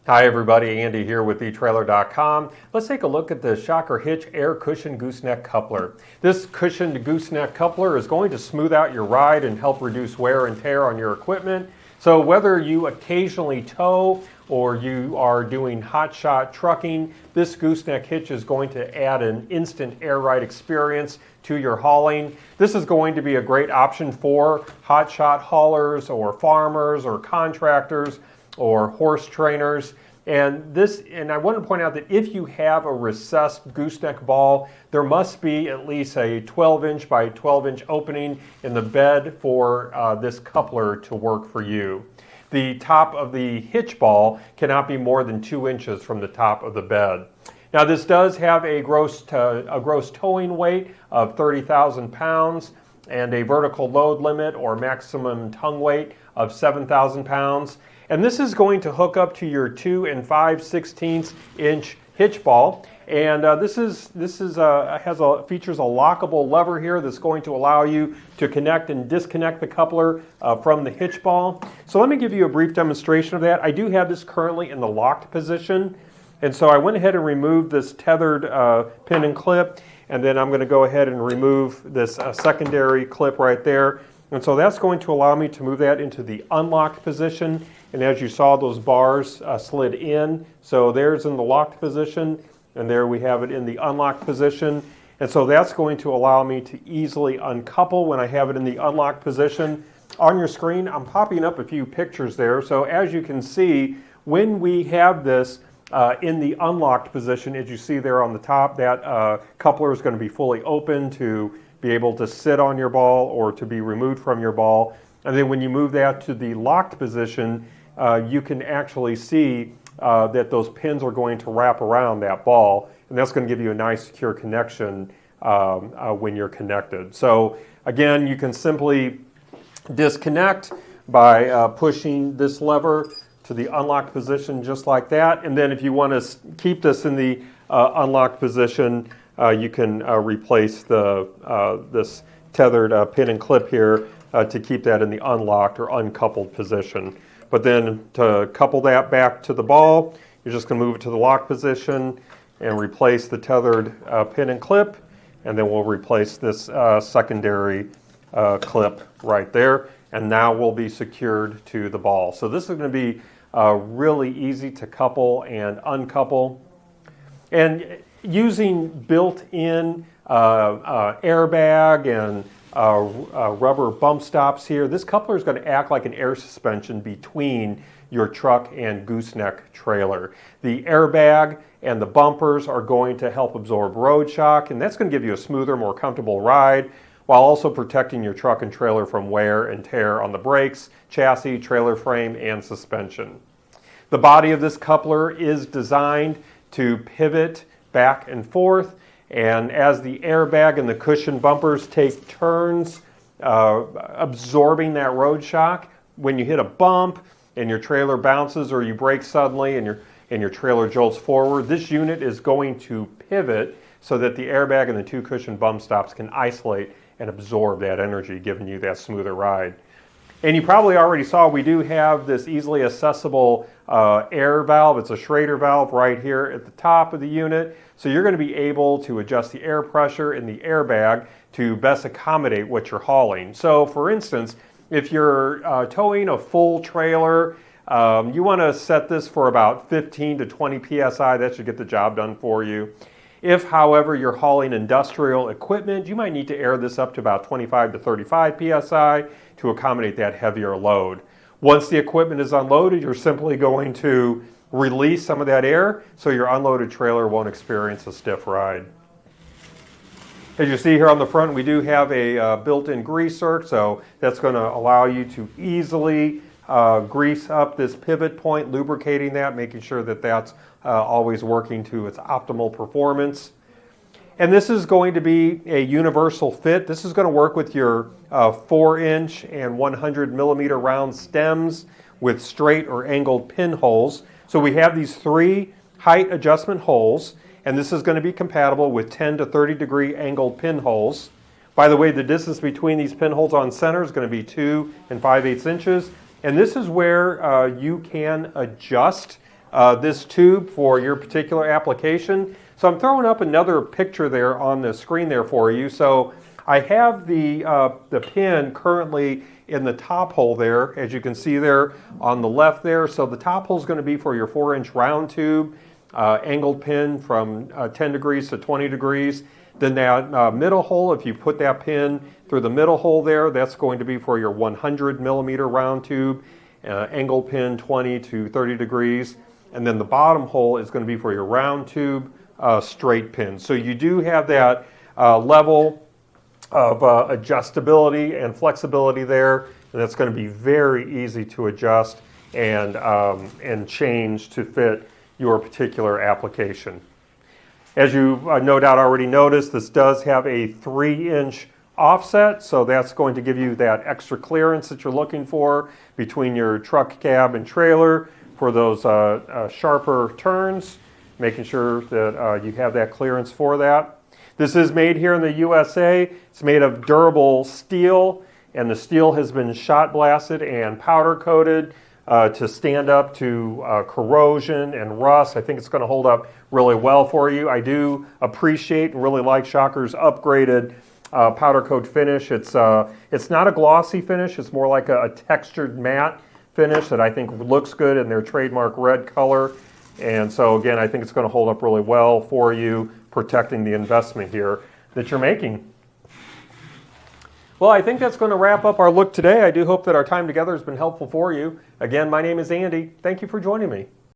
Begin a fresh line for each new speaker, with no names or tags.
Hi everybody, Andy here with etrailer.com. Let's take a look at the Shocker Hitch Air Cushioned Gooseneck Coupler. This cushioned gooseneck coupler is going to smooth out your ride and help reduce wear and tear on your equipment. So whether you occasionally tow or you are doing hotshot trucking, this gooseneck hitch is going to add an instant air ride experience to your hauling. This is going to be a great option for hotshot haulers or farmers or contractors or horse trainers. And I want to point out that if you have a recessed gooseneck ball, there must be at least a 12-inch by 12-inch opening in the bed for this coupler to work for you. The top of the hitch ball cannot be more than 2 inches from the top of the bed. Now this does have a gross towing weight of 30,000 pounds and a vertical load limit or maximum tongue weight of 7,000 pounds. And this is going to hook up to your 2 5/16 inch hitch ball. And features a lockable lever here that's going to allow you to connect and disconnect the coupler from the hitch ball. So let me give you a brief demonstration of that. I do have this currently in the locked position. And so I went ahead and removed this tethered pin and clip. And then I'm going to go ahead and remove this secondary clip right there. And so that's going to allow me to move that into the unlocked position. And as you saw, those bars slid in. So there's in the locked position, and there we have it in the unlocked position. And so that's going to allow me to easily uncouple when I have it in the unlocked position. On your screen, I'm popping up a few pictures there. So as you can see, when we have this in the unlocked position, as you see there on the top, that coupler is going to be fully open to be able to sit on your ball or to be removed from your ball. And then when you move that to the locked position, you can actually see that those pins are going to wrap around that ball, and that's going to give you a nice secure connection when you're connected. So again, you can simply disconnect by pushing this lever to the unlocked position just like that. And then if you want to keep this in the unlocked position, you can replace this tethered pin and clip here to keep that in the unlocked or uncoupled position. But then to couple that back to the ball, you're just going to move it to the lock position and replace the tethered pin and clip, and then we'll replace this secondary clip right there, and now we'll be secured to the ball. So this is going to be really easy to couple and uncouple. And using built-in airbag and rubber bump stops here, this coupler is going to act like an air suspension between your truck and gooseneck trailer. The airbag and the bumpers are going to help absorb road shock, and that's going to give you a smoother, more comfortable ride while also protecting your truck and trailer from wear and tear on the brakes, chassis, trailer frame, and suspension. The body of this coupler is designed to pivot back and forth, and as the airbag and the cushion bumpers take turns absorbing that road shock, when you hit a bump and your trailer bounces or you brake suddenly and your trailer jolts forward, this unit is going to pivot so that the airbag and the two cushion bump stops can isolate and absorb that energy, giving you that smoother ride. And you probably already saw we do have this easily accessible air valve. It's a Schrader valve right here at the top of the unit. So you're going to be able to adjust the air pressure in the airbag to best accommodate what you're hauling. So for instance, if you're towing a full trailer, you want to set this for about 15 to 20 psi. That should get the job done for you. If, however, you're hauling industrial equipment, you might need to air this up to about 25 to 35 psi to accommodate that heavier load. Once the equipment is unloaded, you're simply going to release some of that air so your unloaded trailer won't experience a stiff ride. As you see here on the front, we do have a built-in grease zerk, so that's going to allow you to easily grease up this pivot point, lubricating that, making sure that that's always working to its optimal performance. And this is going to be a universal fit. This is going to work with your 4-inch and 100 millimeter round stems with straight or angled pinholes. So we have these 3 height adjustment holes, and this is going to be compatible with 10 to 30 degree angled pinholes. By the way, the distance between these pinholes on center is going to be 2 5/8 inches. And this is where you can adjust this tube for your particular application. So I'm throwing up another picture there on the screen there for you. So I have the pin currently in the top hole there, as you can see there on the left there. So the top hole is going to be for your 4-inch round tube, angled pin from 10 degrees to 20 degrees. Then that middle hole, if you put that pin through the middle hole there, that's going to be for your 100 millimeter round tube, angled pin 20 to 30 degrees. And then the bottom hole is going to be for your round tube straight pin. So you do have that level of adjustability and flexibility there, and that's going to be very easy to adjust and change to fit your particular application. As you no doubt already noticed, this does have a 3-inch offset, so that's going to give you that extra clearance that you're looking for between your truck cab and trailer for those sharper turns, making sure that you have that clearance for that. This is made here in the USA. It's made of durable steel, and the steel has been shot blasted and powder coated to stand up to corrosion and rust. I think it's going to hold up really well for you. I do appreciate and really like Shocker's upgraded powder coat finish. It's not a glossy finish. It's more like a textured matte finish that I think looks good in their trademark red color. And so again, I think it's going to hold up really well for you, protecting the investment here that you're making. Well, I think that's going to wrap up our look today. I do hope that our time together has been helpful for you. Again, my name is Andy. Thank you for joining me.